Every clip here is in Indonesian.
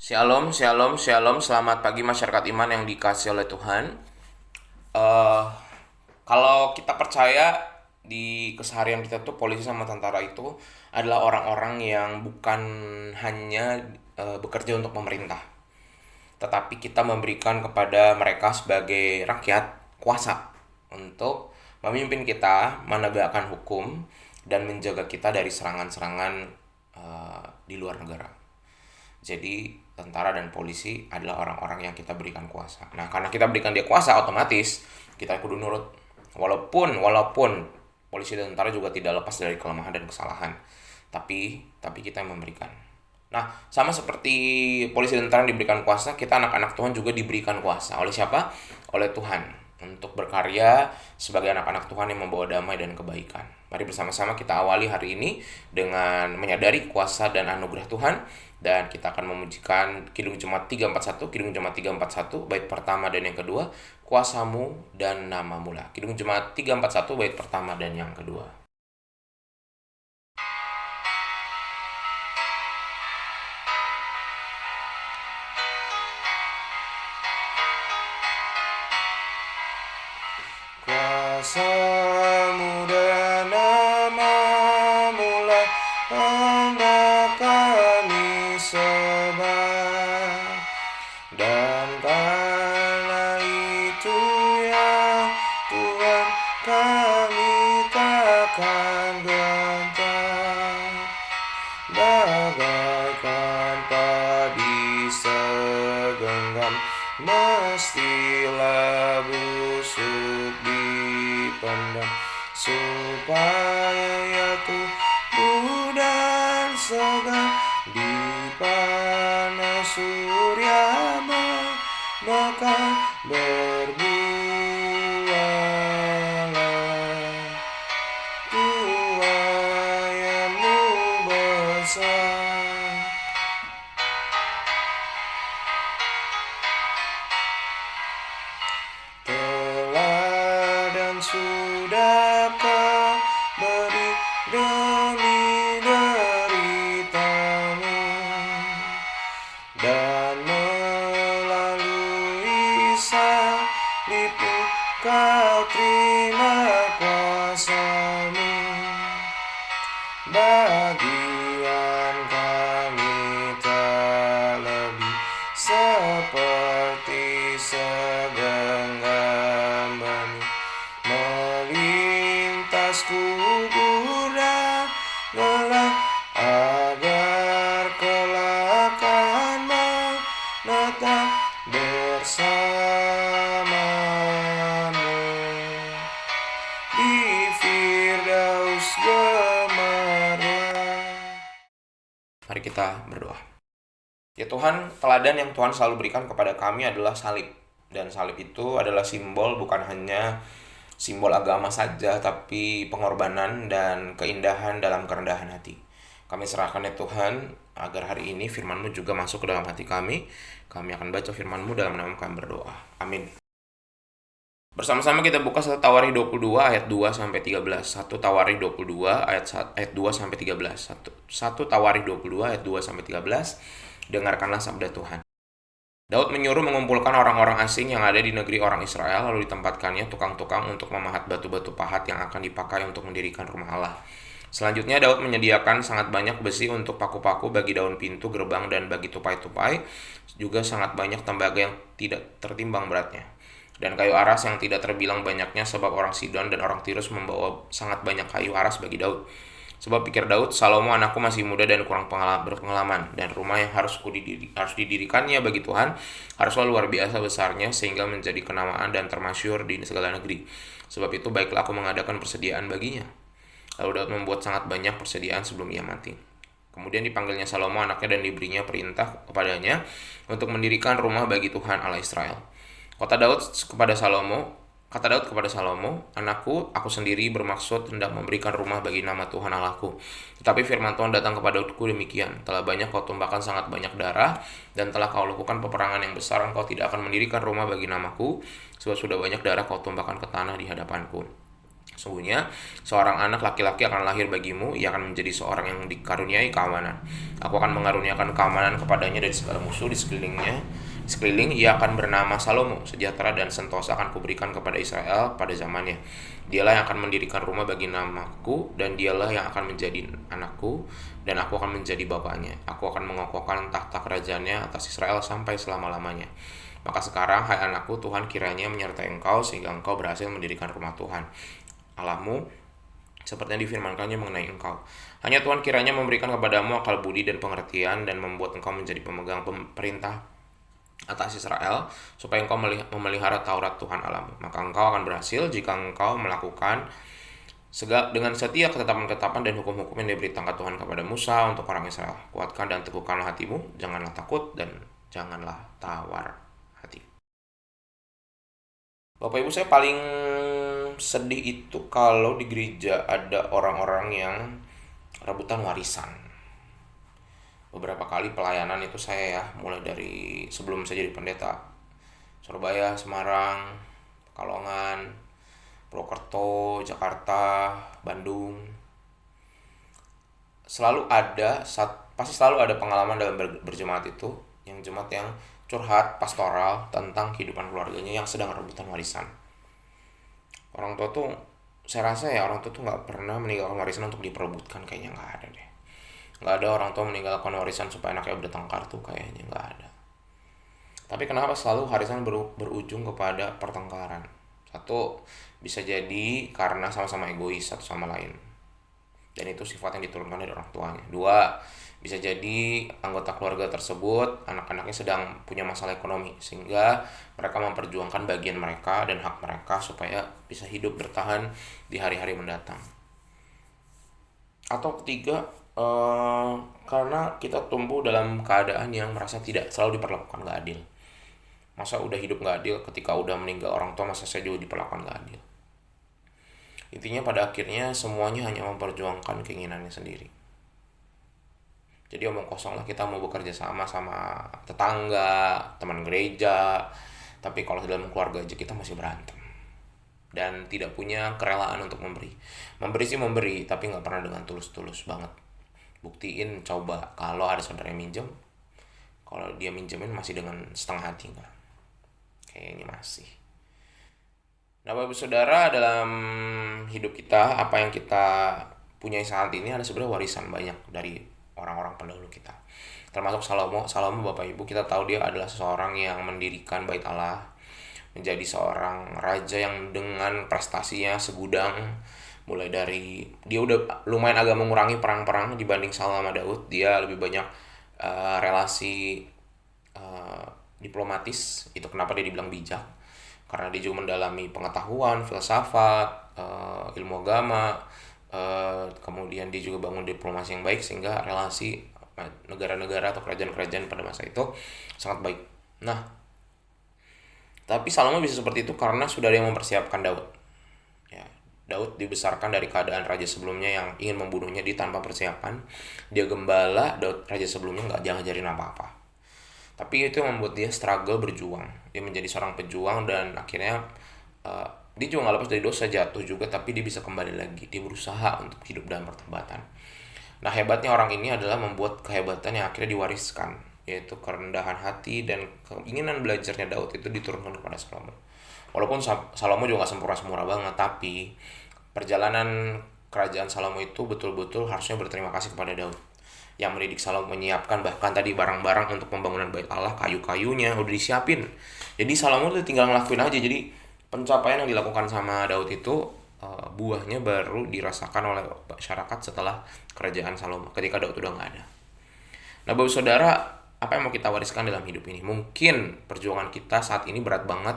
Shalom, shalom, shalom. Selamat pagi masyarakat iman yang dikasih oleh Tuhan. eh Kalau kita percaya di keseharian kita tuh polisi sama tentara itu adalah orang-orang yang bukan hanya bekerja untuk pemerintah, tetapi kita memberikan kepada mereka sebagai rakyat kuasa untuk memimpin kita, menegakkan hukum, dan menjaga kita dari serangan-serangan di luar negara. Jadi tentara dan polisi adalah orang-orang yang kita berikan kuasa. Nah, karena kita berikan dia kuasa, otomatis kita kudu nurut. Walaupun polisi dan tentara juga tidak lepas dari kelemahan dan kesalahan. Tapi kita yang memberikan. Nah, sama seperti polisi dan tentara diberikan kuasa, kita anak-anak Tuhan juga diberikan kuasa. Oleh siapa? Oleh Tuhan. Untuk berkarya sebagai anak-anak Tuhan yang membawa damai dan kebaikan. Mari bersama-sama kita awali hari ini dengan menyadari kuasa dan anugerah Tuhan. Dan kita akan memujikan Kidung Jemaat 341, Kidung Jemaat 341, bait pertama dan yang kedua, kuasamu dan namamu lah. Kidung Jemaat 341, bait pertama dan yang kedua. Kuasamu dan namamu lah hendak kami sembah, dan karena itu ya Tuhan kami takkan gentar, bagaikan padi segenggam mestilah busuk dipendam, supaya ia tumbuh dan segar di panas surya mekar berbuahlah tuayanmu besar. Teladan sudah kau beri demi deritamu, dan melalui salibmu kau terima kuasamu. Bagian kami tak lebih seperti segenggam benih melintas gugur dan gelap, agar kelak akan menetap bersamamu di Firdaus gemerlap. Mari kita berdoa. Ya Tuhan, teladan yang Tuhan selalu berikan kepada kami adalah salib. Dan salib itu adalah simbol, bukan hanya simbol agama saja, tapi pengorbanan dan keindahan dalam kerendahan hati. Kami serahkan ya Tuhan, agar hari ini firman-Mu juga masuk ke dalam hati kami. Kami akan baca firman-Mu dalam nama kami berdoa. Amin. Bersama-sama kita buka 1 Tawarikh 22 ayat 2 sampai 13. 1 Tawarikh 22 ayat 2 sampai 13. 1 Tawarikh 22 ayat 2 sampai 13. Dengarkanlah sabda Tuhan. Daud menyuruh mengumpulkan orang-orang asing yang ada di negeri orang Israel, lalu ditempatkannya tukang-tukang untuk memahat batu-batu pahat yang akan dipakai untuk mendirikan rumah Allah. Selanjutnya Daud menyediakan sangat banyak besi untuk paku-paku bagi daun pintu gerbang dan bagi tupai-tupai, juga sangat banyak tembaga yang tidak tertimbang beratnya, dan kayu aras yang tidak terbilang banyaknya, sebab orang Sidon dan orang Tirus membawa sangat banyak kayu aras bagi Daud. Sebab pikir Daud, Salomo anakku masih muda dan kurang berpengalaman, dan rumah yang harus didirikannya bagi Tuhan haruslah luar biasa besarnya, sehingga menjadi kenamaan dan termasyur di segala negeri. Sebab itu baiklah aku mengadakan persediaan baginya. Lalu Daud membuat sangat banyak persediaan sebelum ia mati. Kemudian dipanggilnya Salomo anaknya dan diberinya perintah kepadanya untuk mendirikan rumah bagi Tuhan Allah Israel. Kata Daud kepada Salomo, anakku, aku sendiri bermaksud hendak memberikan rumah bagi nama Tuhan Allahku. Tetapi firman Tuhan datang kepada Daudku demikian, telah banyak kau tumpahkan sangat banyak darah, dan telah kau lakukan peperangan yang besar, engkau tidak akan mendirikan rumah bagi namaku, sebab sudah banyak darah kau tumpahkan ke tanah di hadapanku. Sesungguhnya, seorang anak laki-laki akan lahir bagimu, ia akan menjadi seorang yang dikaruniai keamanan. Aku akan mengaruniakan keamanan kepadanya dari segala musuh di sekelilingnya. Di sekeliling, ia akan bernama Salomo, sejahtera dan sentosa akan kuberikan kepada Israel pada zamannya. Dialah yang akan mendirikan rumah bagi namaku, dan dialah yang akan menjadi anakku, dan aku akan menjadi bapaknya. Aku akan mengokohkan tahta kerajaannya atas Israel sampai selama-lamanya. Maka sekarang, hai anakku, Tuhan kiranya menyertai engkau sehingga engkau berhasil mendirikan rumah Tuhan Allahmu seperti yang difirmankannya mengenai engkau. Hanya Tuhan kiranya memberikan kepadamu akal budi dan pengertian dan membuat engkau menjadi pemegang perintah atas Israel supaya engkau memelihara Taurat Tuhan Allahmu. Maka engkau akan berhasil jika engkau melakukan dengan setia ketetapan-ketetapan dan hukum-hukum yang diberitakan Tuhan kepada Musa untuk orang Israel. Kuatkan dan teguhkanlah hatimu, janganlah takut dan janganlah tawar hati. Bapak Ibu, saya paling sedih itu kalau di gereja ada orang-orang yang rebutan warisan. Beberapa kali pelayanan itu saya mulai dari sebelum saya jadi pendeta, Surabaya, Semarang, Pekalongan, Purwokerto, Jakarta, Bandung, pasti selalu ada pengalaman dalam berjemaat itu, yang jemaat yang curhat pastoral tentang kehidupan keluarganya yang sedang rebutan warisan. Orang tua tuh, saya rasa ya orang tua tuh nggak pernah meninggalkan warisan untuk diperebutkan, kayaknya nggak ada deh. Nggak ada orang tua meninggalkan warisan supaya anaknya bertengkar tuh, kayaknya nggak ada. Tapi kenapa selalu warisan berujung kepada pertengkaran? Satu, bisa jadi karena sama-sama egois satu sama lain, dan itu sifat yang diturunkan dari orang tuanya. Dua, bisa jadi anggota keluarga tersebut anak-anaknya sedang punya masalah ekonomi sehingga mereka memperjuangkan bagian mereka dan hak mereka supaya bisa hidup bertahan di hari-hari mendatang. Atau ketiga, karena kita tumbuh dalam keadaan yang merasa tidak selalu diperlakukan gak adil. Masa udah hidup gak adil, ketika udah meninggal orang tua masa saya juga diperlakukan gak adil. Intinya pada akhirnya semuanya hanya memperjuangkan keinginannya sendiri. Jadi omong kosong lah, kita mau bekerja sama tetangga, teman gereja, tapi kalau dalam keluarga aja kita masih berantem dan tidak punya kerelaan untuk memberi. Memberi sih memberi, tapi nggak pernah dengan tulus-tulus banget. Buktiin, coba kalau ada saudara yang minjem, kalau dia minjemin masih dengan setengah hati nggak? Kayaknya masih. Nah, Bapak Saudara, dalam hidup kita, apa yang kita punya saat ini ada sebenarnya warisan banyak dari orang-orang pendahulu kita. Termasuk Salomo, Bapak Ibu, kita tahu dia adalah seseorang yang mendirikan bait Allah, menjadi seorang raja yang dengan prestasinya segudang. Mulai dari dia udah lumayan agak mengurangi perang-perang dibanding Saul sama Daud. Dia lebih banyak relasi diplomatis. Itu kenapa dia dibilang bijak, karena dia juga mendalami pengetahuan, filsafat, ilmu agama, kemudian dia juga bangun diplomasi yang baik sehingga relasi negara-negara atau kerajaan-kerajaan pada masa itu sangat baik. Nah, tapi Salomo bisa seperti itu karena sudah ada yang mempersiapkan Daud. Ya, Daud dibesarkan dari keadaan raja sebelumnya yang ingin membunuhnya di tanpa persiapan. Dia gembala, Daud raja sebelumnya nggak ngajarin apa-apa. Tapi itu yang membuat dia struggle berjuang. Dia menjadi seorang pejuang dan akhirnya dia juga nggak lepas dari dosa, jatuh juga, tapi dia bisa kembali lagi. Dia berusaha untuk hidup dalam pertobatan. Nah, hebatnya orang ini adalah membuat kehebatan yang akhirnya diwariskan, yaitu kerendahan hati dan keinginan belajarnya Daud itu diturunkan kepada Salomo. Walaupun Salomo juga nggak sempurna banget, tapi perjalanan kerajaan Salomo itu betul-betul harusnya berterima kasih kepada Daud yang mendidik Salomo, menyiapkan bahkan tadi barang-barang untuk pembangunan bait Allah, kayu-kayunya udah disiapin. Jadi Salomo tuh tinggal ngelakuin aja. Jadi pencapaian yang dilakukan sama Daud itu buahnya baru dirasakan oleh masyarakat setelah kerajaan Salomo, ketika Daud udah nggak ada. Nah, Bapak Saudara, apa yang mau kita wariskan dalam hidup ini? Mungkin perjuangan kita saat ini berat banget,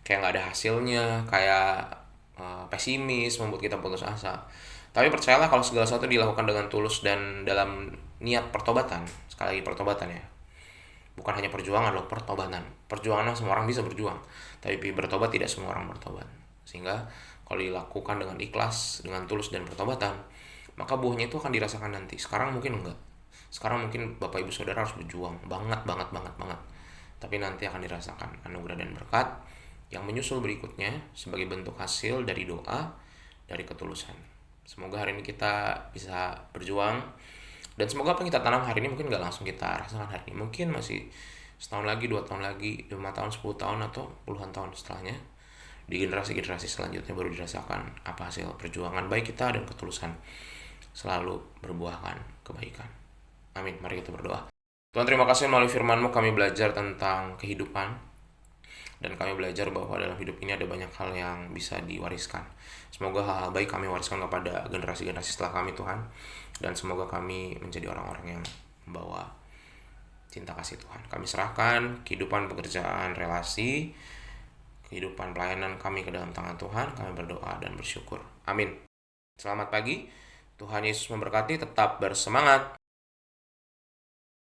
kayak nggak ada hasilnya, kayak pesimis, membuat kita putus asa. Tapi percayalah kalau segala sesuatu dilakukan dengan tulus dan dalam niat pertobatan. Sekali lagi pertobatan ya, bukan hanya perjuangan loh, pertobatan. Perjuangan semua orang bisa berjuang, tapi bertobat tidak semua orang bertobat. Sehingga kalau dilakukan dengan ikhlas, dengan tulus dan pertobatan, maka buahnya itu akan dirasakan nanti. Sekarang mungkin enggak. Sekarang mungkin Bapak Ibu Saudara harus berjuang banget. Tapi nanti akan dirasakan anugerah dan berkat yang menyusul berikutnya sebagai bentuk hasil dari doa dari ketulusan. Semoga hari ini kita bisa berjuang, dan semoga apa yang kita tanam hari ini mungkin gak langsung kita rasakan hari ini. Mungkin masih setahun lagi, 2 tahun lagi, 5 tahun, 10 tahun, atau puluhan tahun setelahnya, di generasi-generasi selanjutnya baru dirasakan apa hasil perjuangan baik kita dan ketulusan selalu berbuahkan kebaikan. Amin. Mari kita berdoa. Tuhan, terima kasih melalui firman-Mu kami belajar tentang kehidupan, dan kami belajar bahwa dalam hidup ini ada banyak hal yang bisa diwariskan. Semoga hal-hal baik kami wariskan kepada generasi-generasi setelah kami, Tuhan, dan semoga kami menjadi orang-orang yang membawa cinta kasih Tuhan. Kami serahkan kehidupan, pekerjaan, relasi, kehidupan pelayanan kami ke dalam tangan Tuhan. Kami berdoa dan bersyukur. Amin. Selamat pagi. Tuhan Yesus memberkati. Tetap bersemangat.